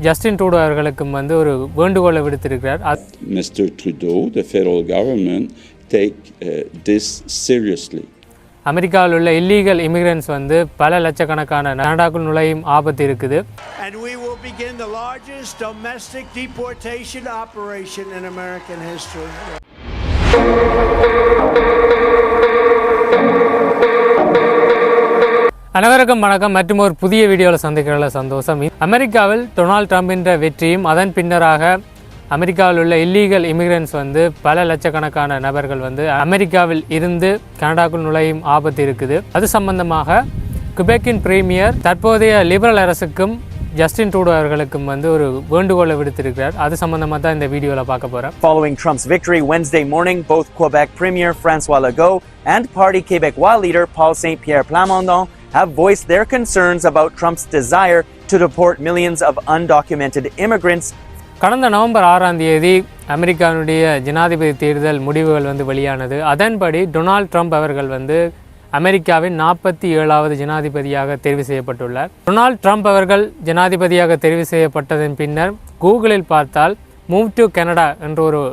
Justin Trudeau அவர்களுக்கும் வந்து ஒரு வேண்டுகோளை விடுத்திருக்கிறார். Mr. Trudeau, the federal government take this seriously. அமெரிக்காவில் உள்ள இல்லீகல் இமிகிரன்ட்ஸ் வந்து பல லட்சக்கணக்கான கனடாக்குள் நுழையும் ஆபத்து இருக்குது. And we will begin the largest domestic deportation operation in American history. அனைவருக்கும் வணக்கம். மற்றும் ஒரு புதிய வீடியோவில் சந்திக்கிறதுல சந்தோஷம். அமெரிக்காவில் டொனால்ட் ட்ரம்பின் வெற்றியும் அதன் பின்னராக அமெரிக்காவில் உள்ள இல்லீகல் இமிகிரன்ட்ஸ் வந்து பல லட்சக்கணக்கான நபர்கள் வந்து அமெரிக்காவில் இருந்து கனடாக்குள் நுழையும் ஆபத்து இருக்குது. அது சம்பந்தமாக குபெக்கின் பிரீமியர் தற்போதைய லிபரல் அரசுக்கும் ஜஸ்டின் ட்ரூடோ அவர்களுக்கும் வந்து ஒரு வேண்டுகோளை விடுத்திருக்கிறார். அது சம்பந்தமாக தான் இந்த வீடியோவில் பார்க்க போகிறேன். Following Trump's victory Wednesday morning, both Quebec Premier François Legault and Parti Québécois leader Paul Saint-Pierre Plamondon have voiced their concerns about Trump's desire to deport millions of undocumented immigrants. கடந்த நவம்பர் 6ஆம் தேதி அமெரிக்காவுடைய ஜனாதிபதி தேர்தல் முடிவுகள் வந்து வெளியானது. அதன்படி டொனால்ட் ட்ரம்ப் அவர்கள் வந்து அமெரிக்காவின் 47வது ஜனாதிபதியாக தெரிவு செய்யப்பட்டுள்ளார். டொனால்ட் ட்ரம்ப் அவர்கள் ஜனாதிபதியாக தெரிவு செய்யப்பட்டதன் பின்னர் கூகுளில் பார்த்தால் மூவ் டு கனடா என்ற ஒரு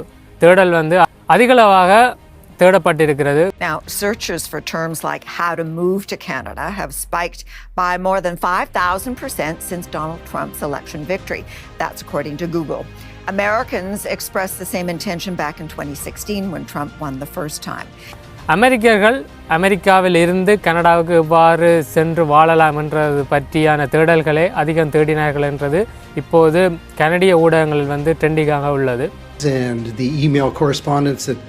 தேடல் வந்து அதிகளவாக தேடப்பட்டிருக்கிறது. Now, searches for terms like how to move to Canada have spiked by more than 5,000% since Donald Trump's election victory. That's according to Google. Americans expressed the same intention back in 2016 when Trump won the first time. அமெரிக்கர்கள் அமெரிக்காவில் இருந்து கனடாவுக்கு எவ்வாறு சென்று வாழலாம் என்றது பற்றியான தேடல்களை அதிகம் தேடினார்கள் என்றது இப்போது கனடிய ஊடகங்களில் வந்து ட்ரெண்டிங்காக உள்ளது. And the email correspondence that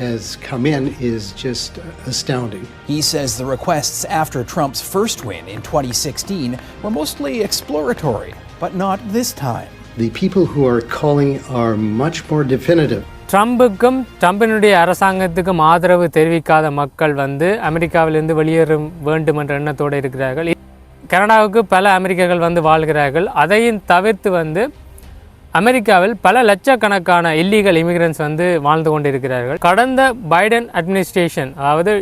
has come in is just astounding. He says the requests after Trump's first win in 2016 were mostly exploratory, but not this time. The people who are calling are much more definitive. ட்ரம்புக்கும் ட்ரம்பினுடைய அரசாங்கத்துக்கும் ஆதரவு தெரிவிக்காத மக்கள் வந்து அமெரிக்காவிலிருந்து வெளியேற வேண்டும் என்ற எண்ணத்தோடு இருக்கிறார்கள். கனடாவுக்கு பல அமெரிக்கர்கள் வந்து வாழ்கிறார்கள். அதையும் தவிர்த்து வந்து அமெரிக்காவில் பல லட்சக்கணக்கான இல்லீகல் இமிகிரன்ட்ஸ் வந்து வாழ்ந்து கொண்டிருக்கிறார்கள். கடந்த பைடன் அட்மினிஸ்ட்ரேஷன், அதாவது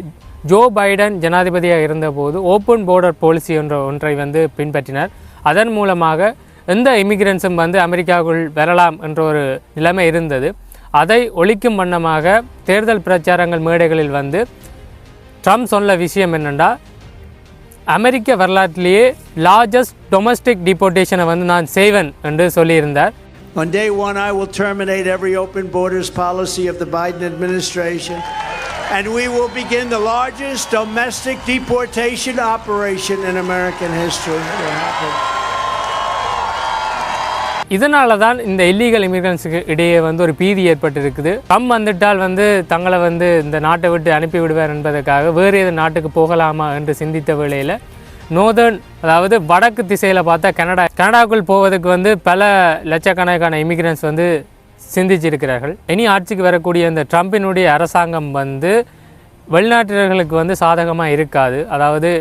ஜோ பைடன் ஜனாதிபதியாக இருந்தபோது ஓப்பன் போர்டர் பாலிசி ஒன்றை வந்து பின்பற்றினார். அதன் மூலமாக எந்த இமிகிரன்ஸும் வந்து அமெரிக்காவுக்குள் வரலாம் என்ற ஒரு நிலைமை இருந்தது. அதை ஒழிக்கும் வண்ணமாக தேர்தல் பிரச்சாரங்கள் மேடைகளில் வந்து ட்ரம்ப் சொன்ன விஷயம் என்னென்னா, அமெரிக்க வரலாற்றிலேயே லார்ஜஸ்ட் டொமஸ்டிக் டிபோர்டேஷனை வந்து நான் செய்வேன் என்று சொல்லியிருந்தார். On day one, I will terminate every open borders policy of the Biden administration, and we will begin the largest domestic deportation operation in American history. இதனால தான் இந்த இல்லீகல் இமிகிரன்ஸுக்கு இடையே வந்து ஒரு பீதி ஏற்பட்டிருக்குது. ட்ரம்ப் வந்துட்டால் வந்து தங்களை வந்து இந்த நாட்டை விட்டு அனுப்பி விடுவார் என்பதற்காக வேறு ஏது நாட்டுக்கு போகலாமா என்று சிந்தித்த வேளையில் நோர்தர்ன், அதாவது வடக்கு திசையில் பார்த்தா கனடாக்குள் போவதற்கு வந்து பல லட்சக்கணக்கான இமிகிரன்ஸ் வந்து சிந்திச்சிருக்கிறார்கள். இனி ஆட்சிக்கு வரக்கூடிய இந்த ட்ரம்பினுடைய அரசாங்கம் வந்து வெளிநாட்டினர்களுக்கு வந்து சாதகமாக இருக்காது. அதாவது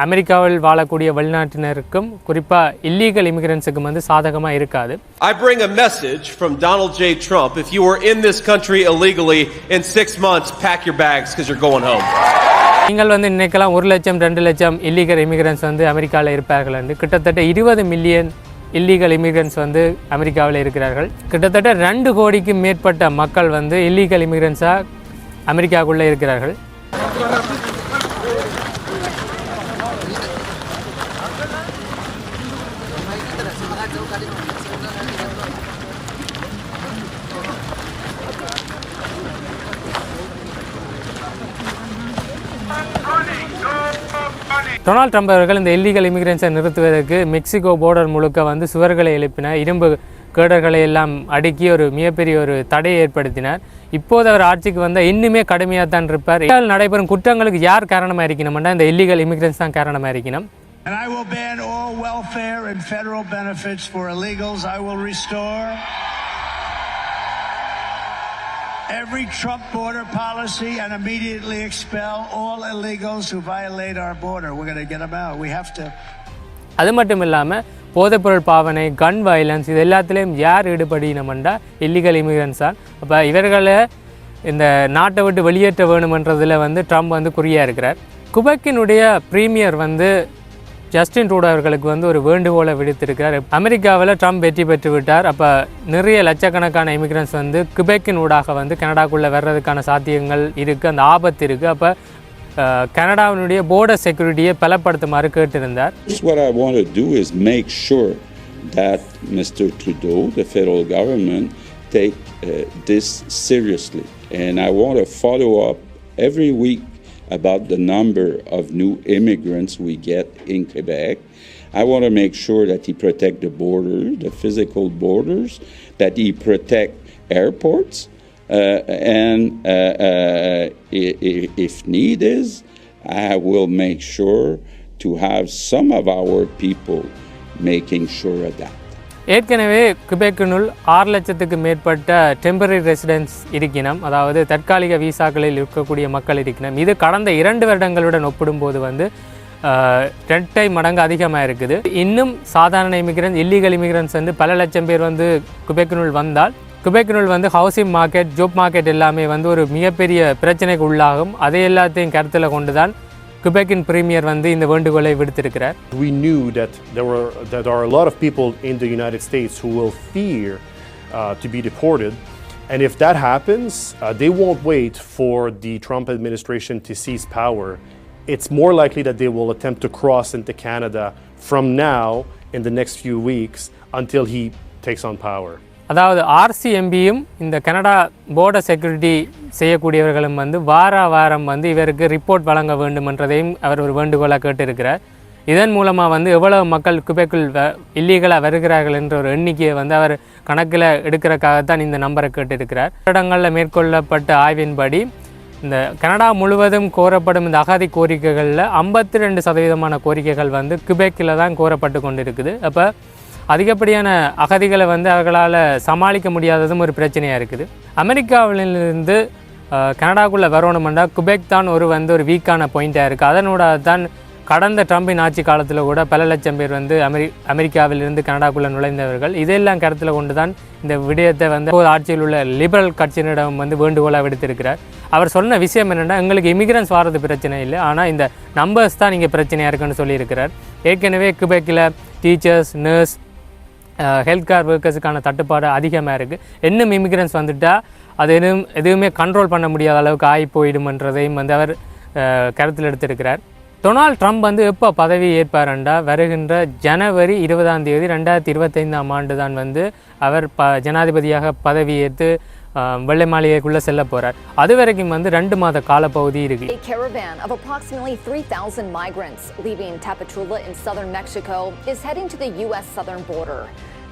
அமெரிக்காவில் வாழக்கூடிய வெளிநாட்டினருக்கும் குறிப்பாக இல்லீகல் இமிகிரன்ஸுக்கும் வந்து சாதகமாக இருக்காது. I bring a message from Donald J. Trump. If you are in this country illegally, in 6 months, pack your bags because you're going home. நீங்கள் வந்து நினைக்கலாம் 1 லட்சம் 2 லட்சம் இல்லீகல் இமிகிரன்ஸ் வந்து அமெரிக்காவில் இருப்பார்கள் என்று. கிட்டத்தட்ட 20 மில்லியன் இல்லீகல் இமிகிரன்ஸ் வந்து அமெரிக்காவில் இருக்கிறார்கள். கிட்டத்தட்ட 2 கோடிக்கும் மேற்பட்ட மக்கள் வந்து இல்லீகல் இமிகிரன்ஸாக அமெரிக்காவுக்குள்ளே இருக்கிறார்கள். டொனால்ட் ட்ரம்ப் அவர்கள் இந்த இல்லீகல் இமிகிரன்ஸை நிறுத்துவதற்கு மெக்சிகோ போர்டர் முழுக்க வந்து சுவர்களை எழுப்பினார். இரும்பு கேடர்களை எல்லாம் அடுக்கி ஒரு மிகப்பெரிய ஒரு தடையை ஏற்படுத்தினார். இப்போது அவர் ஆட்சிக்கு வந்தால் இன்னுமே கடுமையாக தான் இருப்பார். நடைபெறும் குற்றங்களுக்கு யார் காரணமாக இருக்கணும்னா இந்த இல்லீகல் இமிகிரன்ஸ் தான் காரணமாக இருக்கணும். And I will ban all welfare and federal benefits for illegals. I will restore every Trump border policy and immediately expel all illegals who violate our border. We're going to get them out. We have to. அது மட்டும் இல்லாமல் போதைப்பொருள் பாவனை, கன் violence, இது எல்லாத்துலேயும் யார் ஈடுபடினோம்னா illegal immigrants தான். அப்போ இவர்களை இந்த நாட்டை விட்டு வெளியேற்ற வேணுமென்றதில் வந்து ட்ரம்ப் வந்து குறியாக இருக்கிறார். குபெக்கினுடைய பிரீமியர் வந்து ஜஸ்டின் ட்ரூடோ அவர்களுக்கு வந்து ஒரு வேண்டுகோளை விடுத்திருக்கிறார். அமெரிக்காவில் ட்ரம்ப் வெற்றி பெற்று விட்டார். அப்போ நிறைய லட்சக்கணக்கான இமிகிரன்ஸ் வந்து கிபெக்கின் ஊடாக வந்து கனடாக்குள்ளே வர்றதுக்கான சாத்தியங்கள் இருக்குது, அந்த ஆபத்து இருக்குது. அப்போ கனடாவினுடைய border செக்யூரிட்டியை பலப்படுத்துமாறு கேட்டிருந்தார். What I want to do is make sure that Mr. Trudeau, the federal government, take this seriously. And I want to follow up every week about the number of new immigrants we get in Quebec. I want to make sure that he protect the border, the physical borders, that he protect airports, and if need is, I will make sure to have some of our people making sure of that. ஏற்கனவே கிபெக்கினுள் 6 லட்சத்துக்கு மேற்பட்ட temporary residence இருக்கணும், அதாவது தற்காலிக விசாக்களில் இருக்கக்கூடிய மக்கள் இருக்கணும். இது கடந்த 2 வருடங்களுடன் ஒப்பிடும்போது வந்து 2 மடங்கு அதிகமாக இருக்குது. இன்னும் சாதாரண இமிகிரன்ஸ், இல்லீகல் இமிகிரன்ஸ் வந்து பல லட்சம் பேர் வந்து கிபெக்கினுள் வந்தால் கிபெக்கினுள் வந்து ஹவுசிங் மார்க்கெட், ஜாப் மார்க்கெட் எல்லாமே வந்து ஒரு மிகப்பெரிய பிரச்சனைக்கு உள்ளாகும். அதை எல்லாத்தையும் கருத்தில் கொண்டு தான் கிபெக்கின் பிரீமியர் வந்து இந்த வேண்டுகோளை விடுத்திருக்கிறார். We knew that there are a lot of people in the United States who will fear to be deported, and if that happens, they won't wait for the Trump administration to seize power. It's more likely that they will attempt to cross into Canada from now in the next few weeks until he takes on power. அதாவது RCMBயும் இந்த Canada border security செய்யக்கூடியவர்களும் வந்து வாரம் வந்து இவருக்கு report வழங்க வேண்டும் என்றதையும் அவர் ஒரு வேண்டுகோளாக கேட்டிருக்கிறார். இதன் மூலமாக வந்து எவ்வளவு மக்கள் கிபெக்குள் இல்லீகலாக வருகிறார்கள் என்ற ஒரு எண்ணிக்கையை வந்து அவர் கணக்கில் எடுக்கிறதுக்காகத்தான் இந்த நம்பரை கேட்டிருக்கிறார். இடங்களில் மேற்கொள்ளப்பட்ட ஆய்வின்படி இந்த கனடா முழுவதும் கோரப்படும் இந்த அகதி கோரிக்கைகளில் 52% கோரிக்கைகள் வந்து கிபெக்கில் தான் கோரப்பட்டு கொண்டிருக்குது. அப்போ அதிகப்படியான அகதிகளை வந்து அவர்களால் சமாளிக்க முடியாததும் ஒரு பிரச்சனையாக இருக்குது. அமெரிக்காவிலிருந்து கனடாக்குள்ளே வரணுமெண்டா கிபெக் தான் ஒரு வீக்கான பாயிண்ட்டாக இருக்குது. அதனோட தான் கடந்த ட்ரம்பின் ஆட்சி காலத்தில் கூட பல லட்சம் பேர் வந்து அமெரிக்காவிலிருந்து கனடாக்குள்ளே நுழைந்தவர்கள். இதெல்லாம் கருத்தில் கொண்டு தான் இந்த விடயத்தை வந்து ஆட்சியில் உள்ள லிபரல் கட்சியினிடம் வந்து வேண்டுகோளாக விடுத்திருக்கிறார். அவர் சொன்ன விஷயம் என்னென்னா, எங்களுக்கு இமிகிரன்ஸ் வாரது பிரச்சனை இல்லை, ஆனால் இந்த நம்பர்ஸ் தான் இங்கே பிரச்சனையாக இருக்குன்னு சொல்லியிருக்கிறார். ஏற்கனவே கிபெக்கில் டீச்சர்ஸ், நர்ஸ், ஹெல்த் கேர் ஒர்க்கர்ஸுக்கான தட்டுப்பாடு அதிகமாக இருக்குது. இன்னும் இமிகிரன்ஸ் வந்துட்டால் அது எதுவுமே கண்ட்ரோல் பண்ண முடியாத அளவுக்கு ஆகி போயிடும்ன்றதையும் வந்து அவர் கருத்தில் எடுத்திருக்கிறார். டொனால்ட் ட்ரம்ப் வந்து எப்போ பதவி ஏற்பாருண்டா வருகின்ற ஜனவரி 20 2025 ஆண்டு தான் வந்து அவர் ஜனாதிபதியாக பதவியேற்று வெள்ளை மாளிகைக்குள்ளே செல்ல போகிறார். அது வரைக்கும் வந்து 2 மாத காலப்பகுதி இருக்கு. A caravan of approximately 3,000 migrants leaving Tapachula in southern Mexico is heading to the U.S. southern border.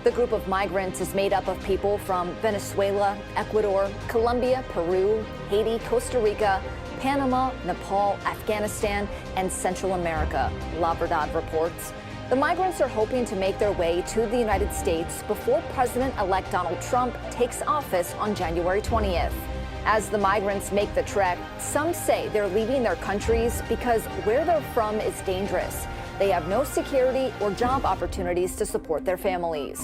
The group of migrants is made up of people from Venezuela, Ecuador, Colombia, Peru, Haiti, Costa Rica, Panama, Nepal, Afghanistan, and Central America, La Verdad reports. The migrants are hoping to make their way to the United States before President-elect Donald Trump takes office on January 20th. As the migrants make the trek, some say they're leaving their countries because where they're from is dangerous. They have no security or job opportunities to support their families.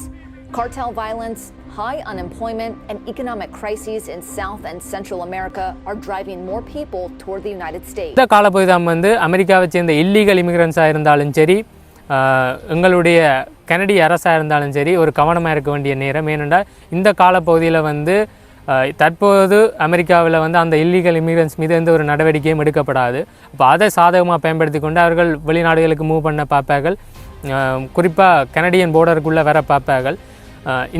Cartel violence, high unemployment, and economic crises in South and Central America are driving more people toward the United States. இந்த காலப்பகுதி தான் வந்து அமெரிக்காவை சேர்ந்த illegal இமிகிரன்ஸாக இருந்தாலும் சரி, எங்களுடைய கனடிய அரசாக இருந்தாலும் சரி, ஒரு கவனமாக இருக்க வேண்டிய நேரம். ஏனென்றால் இந்த காலப்பகுதியில் வந்து தற்போது அமெரிக்காவில் வந்து அந்த இல்லீகல் இமிகிரன்ஸ் மீது எந்த ஒரு நடவடிக்கையும் எடுக்கப்படாது. அப்போ அதை சாதகமாக பயன்படுத்தி கொண்டு அவர்கள் வெளிநாடுகளுக்கு மூவ் பண்ண பார்ப்பார்கள், குறிப்பாக கனடியன் போர்டருக்குள்ளே வர பார்ப்பார்கள்.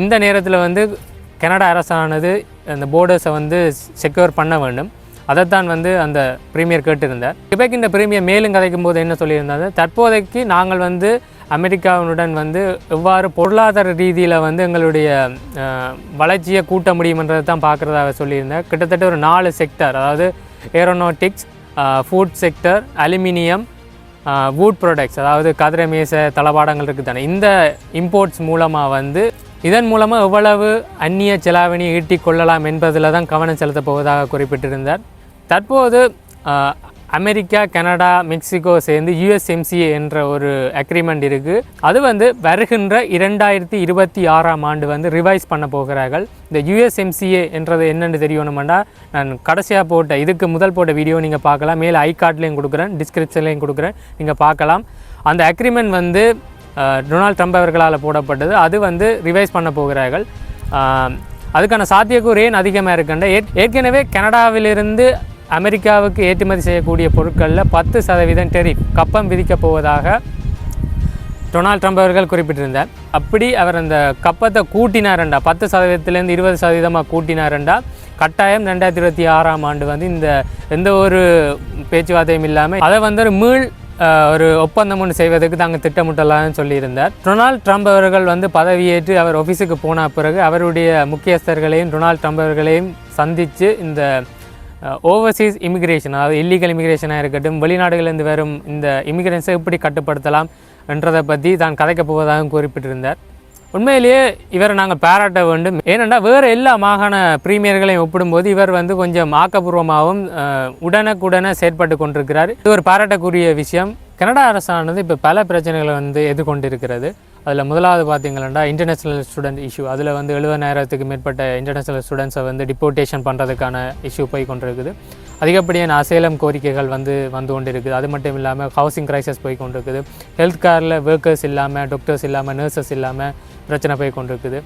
இந்த நேரத்தில் வந்து கனடா அரசானது அந்த போர்டர்ஸை வந்து செக்யூர் பண்ண வேண்டும். அதைத்தான் வந்து அந்த பிரீமியர் கேட்டிருந்தார். கிபெக் இந்த பிரீமியர் மேலும் கதைக்கும் போது என்ன சொல்லியிருந்தாங்க, தற்போதைக்கு நாங்கள் வந்து அமெரிக்காவுடன் வந்து எவ்வாறு பொருளாதார ரீதியில் வந்து எங்களுடைய வளர்ச்சியை கூட்ட முடியும்ன்றதை தான் பார்க்குறதாக சொல்லியிருந்தேன். கிட்டத்தட்ட ஒரு 4 செக்டர், அதாவது aeronautics, food sector, aluminium, would products, அதாவது கதிரை மேசை தளபாடங்கள் இருக்குது தானே, இந்த இம்போர்ட்ஸ் மூலமாக வந்து இதன் மூலமாக எவ்வளவு அந்நிய செலாவணியை ஈட்டிக் கொள்ளலாம் என்பதில் தான் கவனம் செலுத்தப் போவதாக குறிப்பிட்டிருந்தார். தற்போது அமெரிக்கா, கனடா, மெக்சிகோ சேர்ந்து USMCA என்ற ஒரு அக்ரிமெண்ட் இருக்குது. அது வந்து வருகின்ற 2026 ஆண்டு வந்து ரிவைஸ் பண்ண போகிறார்கள். இந்த USMCA என்றது என்னென்னு தெரியணுமெண்டா நான் கடைசியாக இதுக்கு முதல் போட்ட வீடியோ நீங்கள் பார்க்கலாம். மேலே ஐகார்ட்லேயும் கொடுக்குறேன், டிஸ்கிரிப்ஷன்லேயும் கொடுக்குறேன், நீங்கள் பார்க்கலாம். அந்த அக்ரிமெண்ட் வந்து டொனால்ட் ட்ரம்ப் அவர்களால் போடப்பட்டது. அது வந்து ரிவைஸ் பண்ண போகிறார்கள். அதுக்கான சாத்தியக்கூறு ஏன் அதிகமாக இருக்குன்ற ஏற்கனவே கனடாவிலிருந்து அமெரிக்காவுக்கு ஏற்றுமதி செய்யக்கூடிய பொருட்களில் 10% டெரிஃப் கப்பம் விதிக்கப் போவதாக டொனால்ட் ட்ரம்ப் அவர்கள் குறிப்பிட்டிருந்தார். அப்படி அவர் அந்த கப்பத்தை கூட்டினார்ண்டா 10%லேருந்து 20% கூட்டினார்ண்டா கட்டாயம் 2026ஆம் ஆண்டு வந்து இந்த எந்த ஒரு பேச்சுவார்த்தையும் இல்லாமல் அதை வந்து ஒரு ஒப்பந்தம் ஒன்று செய்வதற்கு தாங்கள் திட்டமிட்டலாம்னு சொல்லியிருந்தார். டொனால்ட் ட்ரம்ப் அவர்கள் வந்து பதவியேற்று அவர் ஆஃபீஸுக்கு போன பிறகு அவருடைய முக்கியஸ்தர்களையும் டொனால்ட் ட்ரம்ப் அவர்களையும் சந்தித்து இந்த ஓவர்சீஸ் இமிக்ரேஷன், அதாவது இல்லீகல் இமிக்ரேஷனாக இருக்கட்டும், வெளிநாடுகளிலிருந்து வரும் இந்த இமிக்ரன்ஸை எப்படி கட்டுப்படுத்தலாம் என்றதை பற்றி தான் கதைக்கப் போவதாகவும் குறிப்பிட்டிருந்தார். உண்மையிலேயே இவரை நாங்கள் பாராட்ட வேண்டும். ஏனென்றா வேறு எல்லா மாகாண பிரீமியர்களையும் ஒப்பிடும்போது இவர் வந்து கொஞ்சம் ஆக்கப்பூர்வமாகவும் உடனுக்குடனே செயற்பட்டு கொண்டிருக்கிறார். இது ஒரு பாராட்டக்கூடிய விஷயம். கனடா அரசானது இப்போ பல பிரச்சனைகளை வந்து எதிர்கொண்டிருக்கிறது. அதில் முதலாவது பார்த்திங்கன்னா இன்டர்நேஷ்னல் ஸ்டூடெண்ட் இஷ்யூ. அதில் வந்து 70,000க்கு மேற்பட்ட இன்டர்நேஷ்னல் ஸ்டூடெண்ட்ஸை வந்து டிப்போர்ட்டேஷன் பண்ணுறதுக்கான இஷ்யூ போய் கொண்டிருக்குது. அதிகப்படியான அசைலம் கோரிக்கைகள் வந்து கொண்டிருக்குது. அது மட்டும் இல்லாமல் ஹவுசிங் கிரைசஸ் போய் கொண்டிருக்குது. ஹெல்த் கேரில் ஒர்க்கர்ஸ் இல்லாமல், டாக்டர்ஸ் இல்லாமல், நர்சஸ் இல்லாமல் பிரச்சனை போய் கொண்டிருக்குது.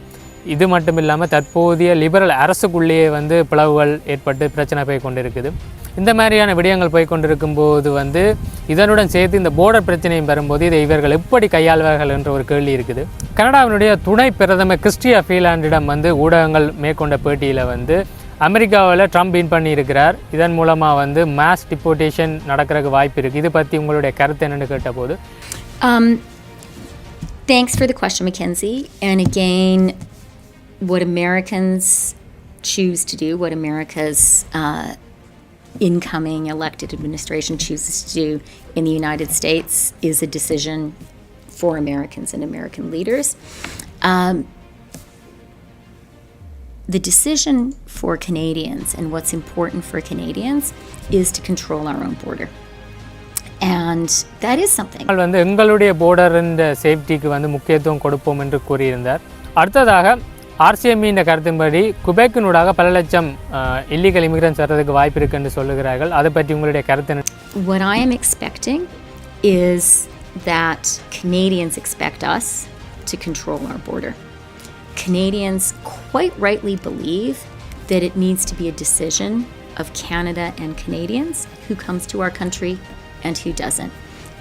இது மட்டும் இல்லாமல் தற்போதைய லிபரல் அரசுக்குள்ளேயே வந்து பிளவுகள் ஏற்பட்டு பிரச்சனை போய் கொண்டிருக்குது. இந்த மாதிரியான விடயங்கள் போய் கொண்டிருக்கும் போது வந்து இதனுடன் சேர்த்து இந்த போர்டர் பிரச்சனையும் வரும்போது இதை இவர்கள் எப்படி கையாள்வார்கள் என்ற ஒரு கேள்வி இருக்குது. கனடாவினுடைய துணை பிரதமர் கிறிஸ்டியா ஃப்ரீலாண்டிடம் வந்து ஊடகங்கள் மேற்கொண்ட பேட்டியில் வந்து அமெரிக்காவில் ட்ரம்ப் வின் பண்ணியிருக்கிறார். இதன் மூலமாக வந்து மாஸ் டிப்போர்ட்டேஷன் நடக்கிறதுக்கு வாய்ப்பு இருக்குது. இது பற்றி உங்களுடைய கருத்து என்னென்னு கேட்டபோது Thanks for the question, Mackenzie. And again, what Americans choose to do, what America's incoming elected administration chooses to do in the United States is a decision for Americans and American leaders. The decision for Canadians and what's important for Canadians is to control our own border. And that is something. வந்து எங்களுடைய பார்டரின் சேஃப்டிக்கு வந்து முக்கியத்துவம் கொடுப்போம் என்று கூறியிருந்தார். அடுத்ததாக ஆர்சிஎம்இன் கருத்தின்படி குபெக்கினூடாக பல லட்சம் இல்லீகல் இமிகிரன்ட்ஸ் வர்றதுக்கு வாய்ப்பு இருக்கு என்று சொல்லுகிறார்கள். அதை பற்றி உங்களுடைய கருத்து என்ன? What I am expecting is that Canadians expect us to control our border. Canadians quite rightly believe that it needs to be a decision of Canada and Canadians who comes to our country and who doesn't.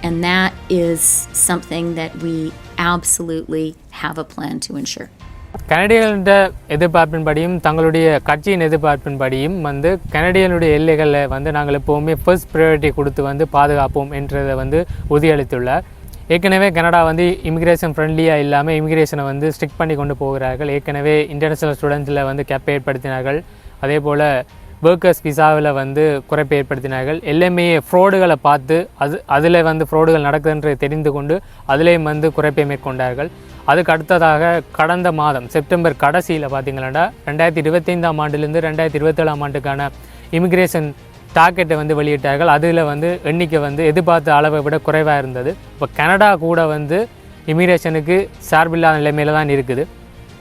And that is something that we absolutely have a plan to ensure. கனடியனுடைய எதிர்பார்ப்பின்படியும் தங்களுடைய கட்சியின் எதிர்பார்ப்பின்படியும் வந்து கனடியனுடைய எல்லைகளில் வந்து நாங்கள் எப்போவுமே first priority கொடுத்து வந்து பாதுகாப்போம் என்றதை வந்து உறுதியளித்துள்ளார். ஏற்கனவே கனடா வந்து இமிக்ரேஷன் ஃப்ரெண்ட்லியாக இல்லாமல் இமிக்ரேஷனை வந்து ஸ்ட்ரிக்ட் பண்ணி கொண்டு போகிறார்கள். ஏற்கனவே இன்டர்நேஷ்னல் ஸ்டூடெண்ட்ஸில் வந்து கேப் ஏற்படுத்தினார்கள். அதே போல் ஒர்க்கர்ஸ் விசாவில் வந்து குறைப்பு ஏற்படுத்தினார்கள். எல்லாமே ஃப்ராடுகளை பார்த்து அதில் வந்து ஃப்ராடுகள் நடக்குதுன்றது தெரிந்து கொண்டு அதிலேயும் வந்து குறைப்பை மேற்கொண்டார்கள். அதுக்கு அடுத்ததாக கடந்த மாதம் செப்டம்பர் கடைசியில் பார்த்திங்கன்னா 2025ஆம் ஆண்டிலிருந்து 2027ஆம் ஆண்டுக்கான இமிக்ரேஷன் டார்கெட்டை வந்து வெளியிட்டார்கள். அதில் வந்து எண்ணிக்கை வந்து எதிர்பார்த்த அளவை விட குறைவாக இருந்தது. இப்போ கனடா கூட வந்து இமிக்ரேஷனுக்கு சார்பில்லாத நிலைமையில் தான் இருக்குது.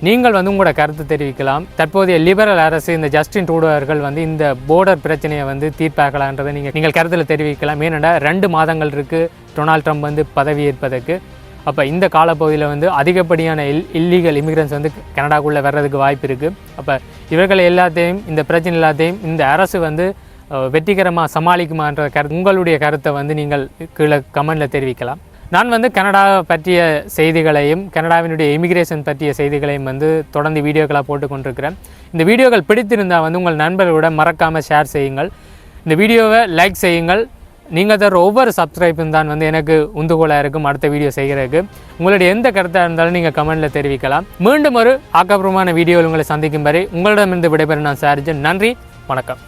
நீங்கள் வந்து உங்களோட கருத்து தெரிவிக்கலாம். தற்போதைய லிபரல் அரசு இந்த ஜஸ்டின் ட்ரூடோ அவர்கள் வந்து இந்த போர்டர் பிரச்சனையை வந்து தீர்ப்பாக்கலான்றதை நீங்கள் கருத்தில் தெரிவிக்கலாம். ஏனென்றா 2 மாதங்கள் இருக்குது டொனால்ட் ட்ரம்ப் வந்து பதவியேற்பதற்கு. அப்போ இந்த காலப்பகுதியில் வந்து அதிகப்படியான இல்லீகல் இமிக்ரன்ஸ் வந்து கனடாக்குள்ளே வர்றதுக்கு வாய்ப்பு இருக்குது. அப்போ இவர்கள் எல்லாத்தையும் இந்த பிரச்சனை எல்லாத்தையும் இந்த அரசு வந்து வெற்றிகரமாக சமாளிக்குமான்ற உங்களுடைய கருத்தை வந்து நீங்கள் கீழே கமெண்டில் தெரிவிக்கலாம். நான் வந்து கனடா பற்றிய செய்திகளையும் கனடாவினுடைய இமிக்ரேஷன் பற்றிய செய்திகளையும் வந்து தொடர்ந்து வீடியோக்களாக போட்டு கொண்டிருக்கிறேன். இந்த வீடியோக்கள் பிடித்திருந்தால் வந்து உங்கள் நண்பர்களுடன் மறக்காமல் ஷேர் செய்யுங்கள். இந்த வீடியோவை லைக் செய்யுங்கள். நீங்கள் தர ஒவ்வொரு சப்ஸ்கிரைப்பும் தான் வந்து எனக்கு உந்துகோலாக இருக்கும் அடுத்த வீடியோ செய்கிறதுக்கு. உங்களுடைய எந்த கருத்தாக இருந்தாலும் நீங்கள் கமெண்டில் தெரிவிக்கலாம். மீண்டும் ஒரு ஆக்கப்பூர்வமான வீடியோவில் உங்களை சந்திக்கும் வரை உங்களிடமிருந்து விடைபெறும் நான் சார்ஜன். நன்றி, வணக்கம்.